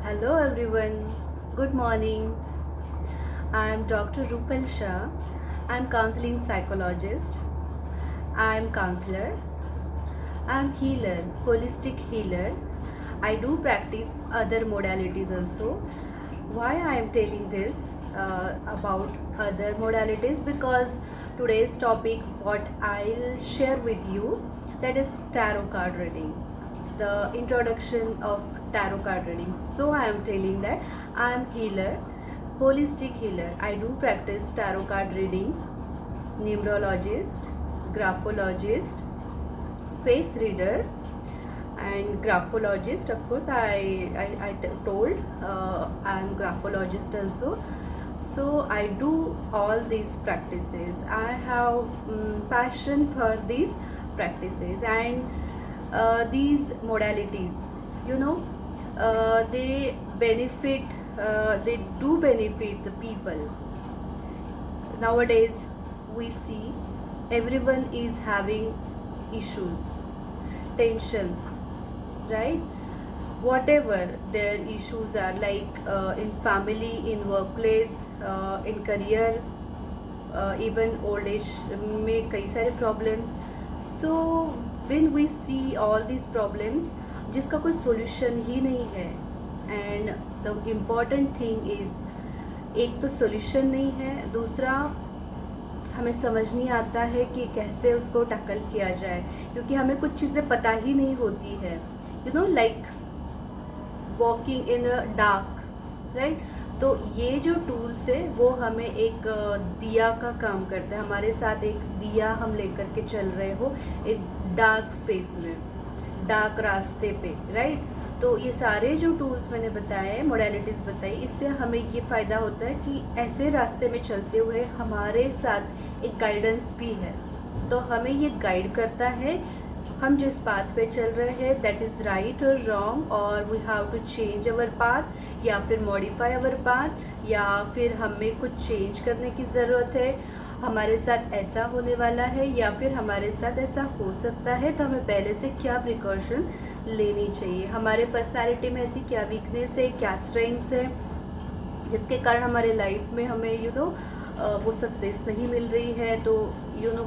Hello everyone. Good morning. I am Dr. Rupal Shah. I am counseling psychologist. I am counselor. I am healer, holistic healer. I do practice other modalities also. Why I am telling this about other modalities? Because today's topic, what I'll share with you, that is tarot card reading, the introduction of tarot card reading. So I am telling that I am healer, holistic healer. I do practice tarot card reading, numerologist, graphologist, face reader, and graphologist. Of course, I told I'm graphologist also. So I do all these practices. I have passion for these practices, and these modalities, you know, they benefit, they do benefit the people. Nowadays we see everyone is having issues, tensions, right? Whatever their issues are, like in family, in workplace, in career, even old age में कई सारे problems. So when we see all these problems जिसका कोई solution ही नहीं है, and the important thing is, एक तो solution नहीं है, दूसरा हमें समझ नहीं आता है कि कैसे उसको टैकल किया जाए, क्योंकि हमें कुछ चीज़ें पता ही नहीं होती है, you know, like walking in a dark, right? तो ये जो टूल्स है वो हमें एक दिया का काम करता है, हमारे साथ एक दिया हम लेकर के चल रहे हो एक डार्क स्पेस में, डार्क रास्ते पे, राइट? तो ये सारे जो टूल्स मैंने बताए, मोडालिटीज़ बताई, इससे हमें ये फ़ायदा होता है कि ऐसे रास्ते में चलते हुए हमारे साथ एक गाइडेंस भी है, तो हमें ये गाइड करता है हम जिस पाथ पे चल रहे हैं, दैट इज़ राइट और रॉन्ग, और we have to change our path, या फिर मॉडिफाई अवर पाथ, या फिर हमें कुछ चेंज करने की ज़रूरत है, हमारे साथ ऐसा होने वाला है या फिर हमारे साथ ऐसा हो सकता है, तो हमें पहले से क्या प्रिकॉशन लेनी चाहिए, हमारे पर्सनालिटी में ऐसी क्या वीकनेस है, क्या स्ट्रेंथ्स है जिसके कारण हमारे लाइफ में हमें वो सक्सेस नहीं मिल रही है। तो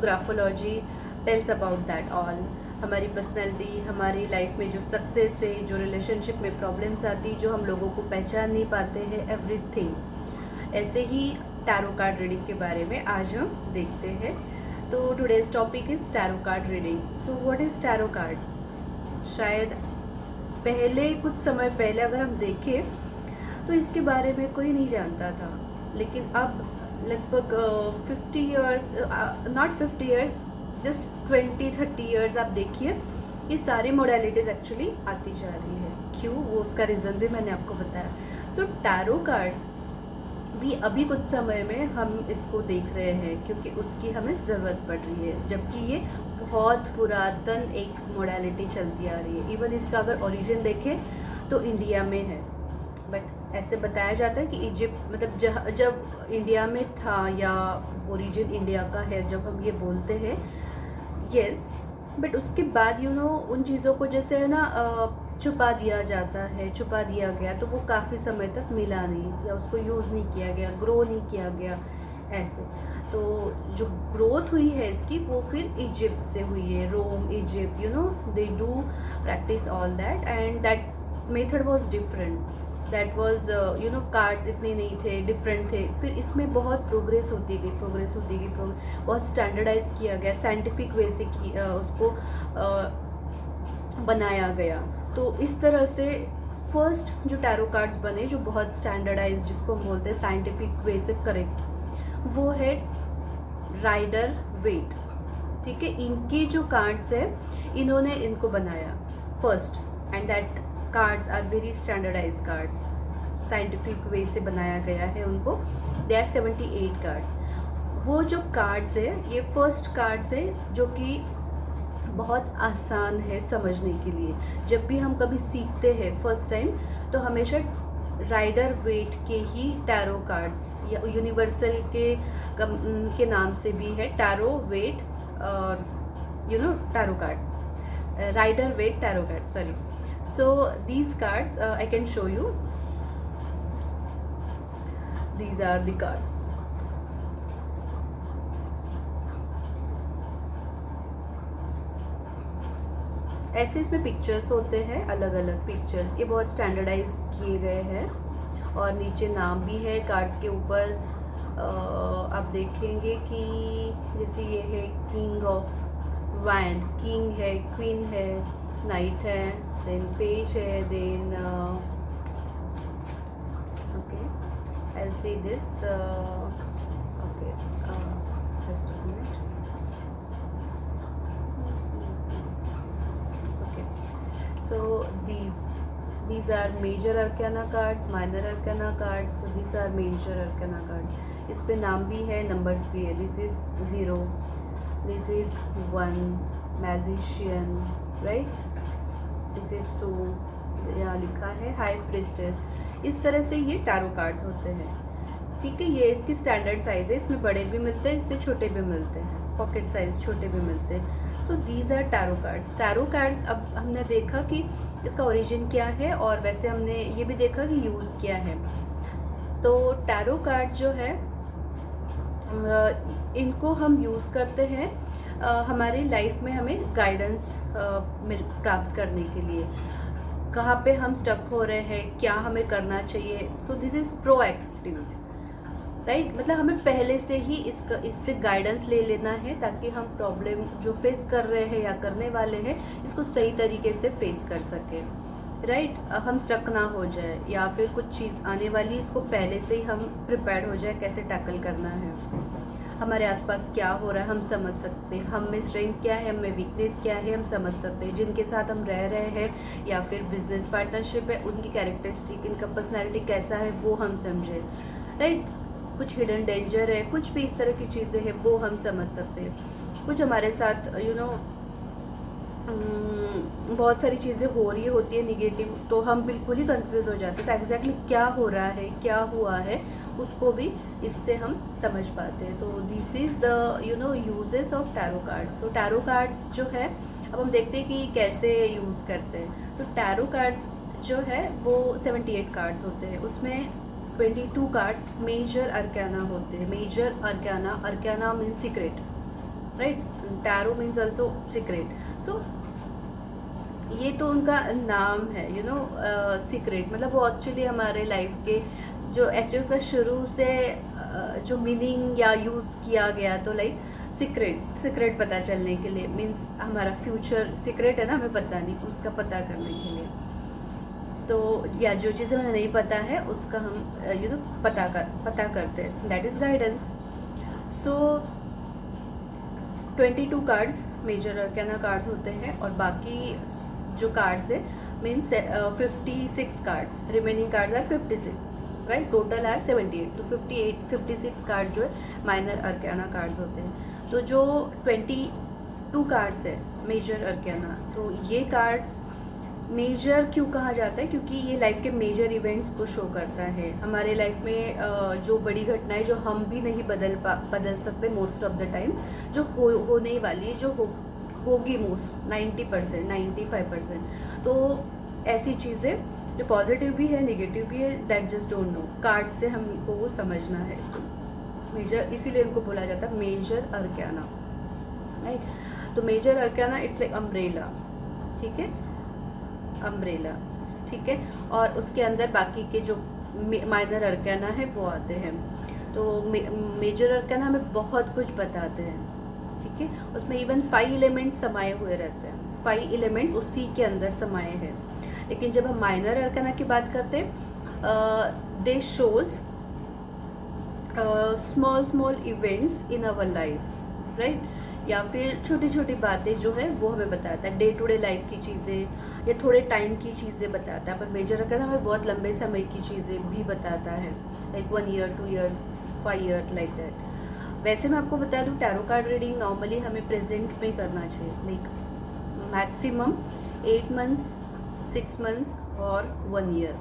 graphology tells about that all, हमारी पर्सनैलिटी, हमारी लाइफ में जो सक्सेस है, जो रिलेशनशिप में प्रॉब्लम्स आती, जो हम लोगों को पहचान नहीं पाते हैं, एवरीथिंग। ऐसे ही टैरो कार्ड रीडिंग के बारे में आज हम देखते हैं। तो today's topic is tarot card reading. So what is tarot card? शायद पहले, कुछ समय पहले अगर हम देखें तो इसके बारे में कोई नहीं जानता था, लेकिन अब लगभग 50 years, not 50 years, just 20-30 years आप देखिए, ये सारी मोडालिटीज़ एक्चुअली आती जा रही है। क्यों? वो उसका रीज़न भी मैंने आपको बताया। सो टैरो कार्ड्स भी अभी कुछ समय में हम इसको देख रहे हैं क्योंकि उसकी हमें ज़रूरत पड़ रही है, जबकि ये बहुत पुरातन एक मोडालिटी चलती आ रही है। इवन इसका अगर ओरिजिन देखें तो इंडिया में है, बट ऐसे बताया जाता है कि इजिप्ट, मतलब जब इंडिया में था, या ओरिजिन इंडिया का है जब हम ये बोलते हैं, यस, बट उसके बाद उन चीज़ों को जैसे है ना छुपा दिया जाता है, छुपा दिया गया, तो वो काफ़ी समय तक मिला नहीं, या उसको यूज़ नहीं किया गया, ग्रो नहीं किया गया, ऐसे। तो जो ग्रोथ हुई है इसकी, वो फिर इजिप्ट से हुई है, Rome, Egypt, they do practise all that, and that method was different, that was cards इतने नहीं थे, डिफरेंट थे। फिर इसमें बहुत प्रोग्रेस होती गई, बहुत स्टैंडर्डाइज किया गया, साइंटिफिक वे से उसको बनाया गया। तो इस तरह से फर्स्ट जो टैरो कार्ड्स बने, जो बहुत स्टैंडर्डाइज, जिसको हम बोलते हैं साइंटिफिक वे से करेक्ट, वो है राइडर वेट, ठीक है? इनके जो कार्ड्स है, इन्होंने इनको बनाया first, and that cards are very standardize cards, scientific way से बनाया गया है उनको। They are 78 cards. वो जो कार्ड्स है, ये फर्स्ट कार्ड्स है जो कि बहुत आसान है समझने के लिए। जब भी हम कभी सीखते हैं फर्स्ट टाइम, तो हमेशा राइडर वेट के ही टैरो कार्ड्स, या यूनिवर्सल के नाम से भी है tarot Waite, tarot cards, Rider Waite tarot cards, sorry. So these cards I can show you. these are the cards. ऐसे इसमें पिक्चर्स होते हैं, अलग अलग पिक्चर्स, ये बहुत स्टैंडर्डाइज किए गए हैं। और नीचे नाम भी है कार्ड्स के ऊपर। आप देखेंगे कि जैसे ये है किंग ऑफ वैंड, किंग है, क्वीन है, नाइट है, देन पेज है, then okay I see this okay just a minute. Okay so these are major arcana cards, minor arcana cards, so these are major arcana cards. इस पे नाम भी है, numbers भी है। This is 0, this is 1 magician, right, this is 2, यहाँ लिखा है हाई प्रिस्टेस। इस तरह से ये टैरो कार्ड्स होते हैं, ठीक है। ये इसकी स्टैंडर्ड साइज़ है, इसमें बड़े भी मिलते हैं, इससे छोटे भी मिलते हैं, पॉकेट साइज़ छोटे भी मिलते हैं। So these are tarot cards. Tarot cards अब हमने देखा कि इसका ओरिजिन क्या है, और वैसे हमने ये भी देखा कि यूज़ क्या है। तो टैरो कार्ड्स जो है इनको हम यूज़ करते हैं हमारी लाइफ में हमें गाइडेंस प्राप्त करने के लिए, कहाँ पे हम स्टक हो रहे हैं, क्या हमें करना चाहिए। So this is proactive, right, मतलब हमें पहले से ही इससे गाइडेंस ले लेना है, ताकि हम प्रॉब्लम जो फेस कर रहे हैं या करने वाले हैं इसको सही तरीके से फेस कर सकें, राइट। हम स्टक ना हो जाए, या फिर कुछ चीज़ आने वाली इसको पहले से ही हम प्रिपेयर हो जाए, कैसे टैकल करना है, हमारे आसपास क्या हो रहा है हम समझ सकते हैं, हम में स्ट्रेंथ क्या है, हम में वीकनेस क्या है हम समझ सकते हैं, जिनके साथ हम रह रहे हैं या फिर बिजनेस पार्टनरशिप है उनकी कैरेक्टरिस्टिक, इनका पर्सनैलिटी कैसा है वो हम समझें, राइट। कुछ हिडन डेंजर है, कुछ भी इस तरह की चीज़ें हैं वो हम समझ सकते हैं। कुछ हमारे साथ बहुत सारी चीज़ें हो रही होती है निगेटिव, तो हम बिल्कुल ही कंफ्यूज हो जाते हैं, तो एग्जैक्टली क्या हो रहा है, क्या हुआ है, उसको भी इससे हम समझ पाते हैं। तो this is the uses of tarot cards. तो टैरो कार्ड्स जो है अब हम देखते हैं कि कैसे यूज़ करते हैं। तो टैरो कार्ड्स जो है वो 78 कार्ड्स होते हैं, उसमें 22 कार्ड्स मेजर अर्काना होते हैं। Major arcana, arcana means secret, right, tarot means also secret. So ये तो उनका नाम है, सीक्रेट, मतलब वो एक्चुअली हमारे लाइफ के जो एक्चुअली उसका शुरू से जो मीनिंग या यूज़ किया गया, तो लाइक सीक्रेट पता चलने के लिए, मीन्स हमारा फ्यूचर सीक्रेट है ना, हमें पता नहीं, उसका पता करने के लिए। तो या जो चीज़ें हमें नहीं पता है उसका हम पता करते हैं, that is guidance. So 22 cards major arcana cards होते हैं, और बाकी जो कार्ड्स है means 56 cards, remaining cards are 56, right, total are 78। तो 56 कार्ड जो है माइनर अर्काना कार्ड्स होते हैं। तो जो 22 कार्ड्स है मेजर अर्काना, तो ये कार्ड्स मेजर क्यों कहा जाता है, क्योंकि ये लाइफ के मेजर इवेंट्स को शो करता है। हमारे लाइफ में जो बड़ी घटनाएं जो हम भी नहीं बदल सकते मोस्ट ऑफ द टाइम, जो होने वाली है, जो होगी मोस्ट 90%, 95%, तो ऐसी चीज़ें जो पॉजिटिव भी है नेगेटिव भी है, that just don't know, card से हमको वो समझना है। मेजर, इसीलिए इनको बोला जाता है मेजर अर्काना, राइट। तो major arcana it's like umbrella, ठीक है, अम्ब्रेला, ठीक है। और उसके अंदर बाकी के जो माइनर अर्काना है वो आते हैं। तो मेजर अर्काना हमें बहुत कुछ बताते हैं, ठीक है। उसमें इवन 5 एलिमेंट्स समाये हुए रहते हैं, 5 एलिमेंट्स उसी के अंदर समाये हैं। लेकिन जब हम माइनर अर्काना की बात करते हैं, they shows small events in our life, right, या फिर छोटी छोटी बातें जो है वो हमें बताता है, डे टू डे लाइफ की चीज़ें या थोड़े टाइम की चीज़ें बताता है। पर मेजर अर्काना हमें बहुत लंबे समय की चीज़ें भी बताता है, like 1 year, 2 year, 5 year, like that. वैसे मैं आपको बता दूँ, टैरो कार्ड रीडिंग नॉर्मली हमें प्रेजेंट में करना चाहिए, लाइक मैक्सिमम 8 मंथ्स, 6 मंथ्स और 1 ईयर।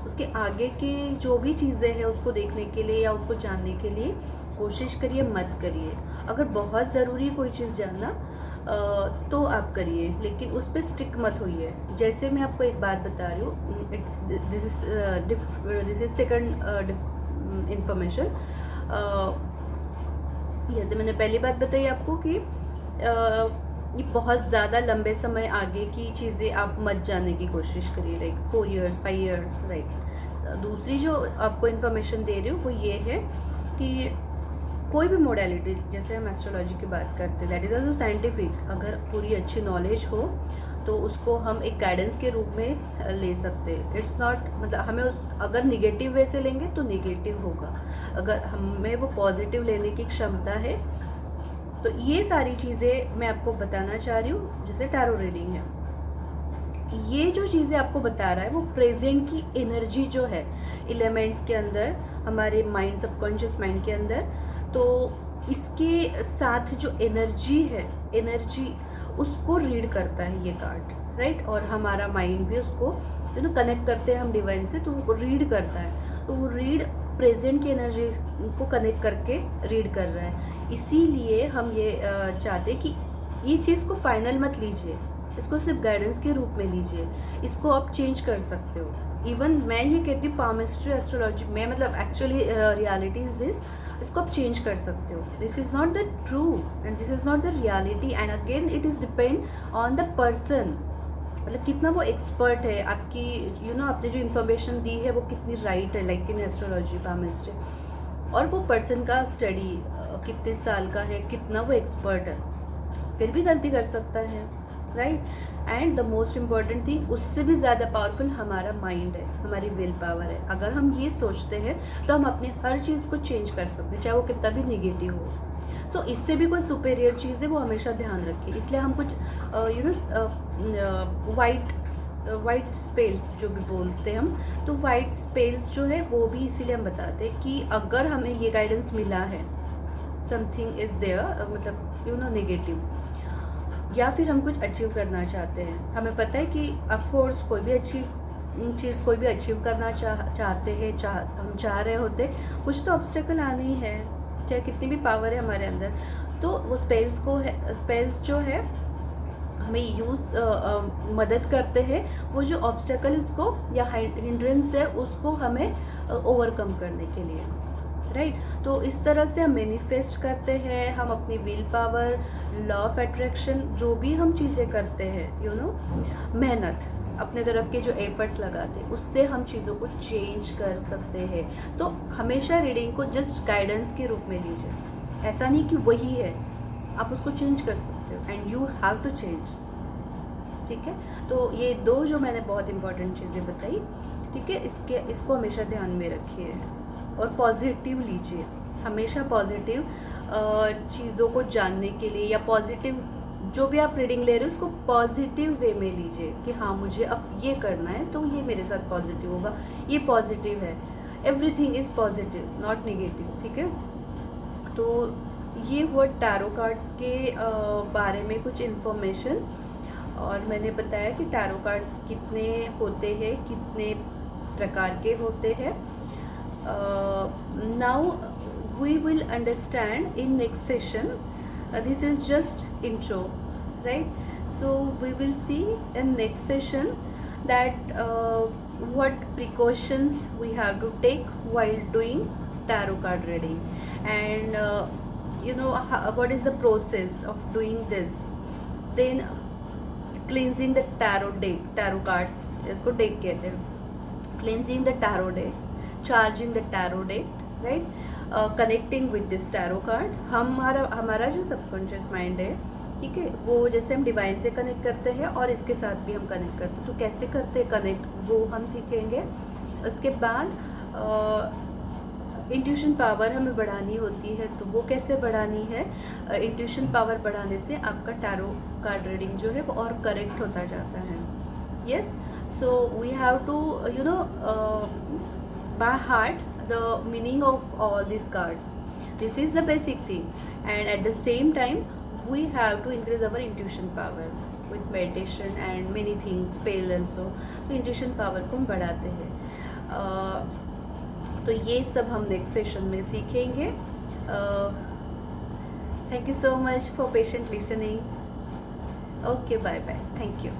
उसके आगे के जो भी चीज़ें हैं उसको देखने के लिए या उसको जानने के लिए कोशिश करिए मत करिए। अगर बहुत ज़रूरी कोई चीज़ जानना तो आप करिए, लेकिन उस पर स्टिक मत होइए। जैसे मैं आपको एक बात बता रही हूँ, दिस इज सेकंड इंफॉर्मेशन। जैसे मैंने पहली बात बताई आपको कि ये बहुत ज़्यादा लंबे समय आगे की चीज़ें आप मत जानने की कोशिश करिए, लाइक 4 years 5 years, राइट। दूसरी जो आपको इन्फॉर्मेशन दे रही हूँ वो ये है कि कोई भी मोडेलिटी, जैसे हम एस्ट्रोलॉजी की बात करते हैं, दैट इज़ ऑल्सो साइंटिफिक, अगर पूरी अच्छी नॉलेज हो तो उसको हम एक गाइडेंस के रूप में ले सकते हैं। इट्स नॉट, मतलब हमें उस, अगर निगेटिव वे से लेंगे तो निगेटिव होगा, अगर हमें वो पॉजिटिव लेने की क्षमता है। तो ये सारी चीज़ें मैं आपको बताना चाह रही हूँ। जैसे टैरो रीडिंग है, ये जो चीज़ें आपको बता रहा है वो प्रेजेंट की एनर्जी जो है एलिमेंट्स के अंदर, हमारे माइंड, सबकॉन्शियस माइंड के अंदर, तो इसके साथ जो एनर्जी है, एनर्जी उसको रीड करता है ये कार्ड, राइट। और हमारा माइंड भी उसको कनेक्ट करते हैं हम डिवाइन से, तो वो रीड करता है। तो वो रीड प्रेजेंट की एनर्जी को कनेक्ट करके रीड कर रहा है। इसीलिए हम ये चाहते हैं कि ये चीज़ को फाइनल मत लीजिए, इसको सिर्फ गाइडेंस के रूप में लीजिए, इसको आप चेंज कर सकते हो। इवन मैं ये कहती हूँ पामिस्ट्री एस्ट्रोलॉजी में, मतलब एक्चुअली रियलिटी इज दिस, इसको आप चेंज कर सकते हो। This is not the true and this is not the reality, and again it is depend on the person, मतलब कितना वो एक्सपर्ट है आपकी, आपने जो इन्फॉर्मेशन दी है वो कितनी राइट है, लाइक इन एस्ट्रोलॉजी पामिस्ट्री, और वो पर्सन का स्टडी कितने साल का है, कितना वो एक्सपर्ट है, फिर भी गलती कर सकता है, right. And the most important thing, उससे भी ज़्यादा पावरफुल हमारा माइंड है, हमारी विल पावर है। अगर हम ये सोचते हैं तो हम अपनी हर चीज़ को चेंज कर सकते हैं, चाहे वो कितना भी निगेटिव हो। सो इससे भी कोई सुपेरियर चीज़ है वो हमेशा ध्यान रखें। इसलिए हम कुछ वाइट स्पेल्स जो भी बोलते हैं हम, तो वाइट स्पेल्स जो है वो भी इसीलिए हम बताते हैं कि अगर हमें ये गाइडेंस मिला है, समथिंग इज़ देयर, मतलब नेगेटिव, या फिर हम कुछ अचीव करना चाहते हैं, हमें पता है कि ऑफ कोर्स कोई भी अचीव करना चाहते हैं, हम चाह रहे होते, कुछ तो ऑब्स्टेकल आने ही है, चाहे कितनी भी पावर है हमारे अंदर। तो वो स्पेल्स जो है हमें मदद करते हैं, वो जो ऑब्स्टेकल उसको या हिंड्रेंस है उसको हमें ओवरकम करने के लिए, राइट। तो इस तरह से हम मैनिफेस्ट करते हैं, हम अपनी will power, law of attraction, जो भी हम चीज़ें करते हैं, मेहनत, अपने तरफ के जो एफर्ट्स लगाते हैं, उससे हम चीज़ों को चेंज कर सकते हैं। तो हमेशा रीडिंग को जस्ट गाइडेंस के रूप में लीजिए, ऐसा नहीं कि वही है, आप उसको चेंज कर सकते हो, and you have to change, ठीक है। तो ये दो जो मैंने बहुत इंपॉर्टेंट चीज़ें बताई, ठीक है, इसको हमेशा ध्यान में रखिए और पॉजिटिव लीजिए, हमेशा पॉजिटिव चीज़ों को जानने के लिए, या पॉजिटिव जो भी आप रीडिंग ले रहे हो उसको पॉजिटिव वे में लीजिए कि हाँ मुझे अब ये करना है तो ये मेरे साथ पॉजिटिव होगा, ये पॉजिटिव है, everything is positive not negative, ठीक है। तो ये हुआ टैरो कार्ड्स के बारे में कुछ इन्फॉर्मेशन, और मैंने बताया कि टैरो कार्ड्स कितने होते हैं, कितने प्रकार के होते हैं। Now we will understand in next session. This is just intro, right? So we will see in next session that what precautions we have to take while doing tarot card reading, and what is the process of doing this. Then cleansing the tarot cards, इसको deck कहते हैं, cleansing the tarot deck, charging the tarot deck, right? Connecting with this tarot card, हमारा जो subconscious mind है, ठीक है, वो जैसे हम डिवाइन से कनेक्ट करते हैं और इसके साथ भी हम कनेक्ट करते हैं, तो कैसे करते हैं कनेक्ट वो हम सीखेंगे। उसके बाद इंट्यूशन पावर हमें बढ़ानी होती है, तो वो कैसे बढ़ानी है। इंट्यूशन पावर बढ़ाने से आपका टैरो कार्ड रीडिंग जो है वो और करेक्ट होता जाता है। Yes, so we have to by heart the meaning of all these cards. This is the basic thing, and at the same time we have to increase our intuition power with meditation and many things, spell also. तो intuition power को हम बढ़ाते हैं। तो ये सब हम next session में सीखेंगे। Thank you so much for patient listening. Okay, bye bye, thank you.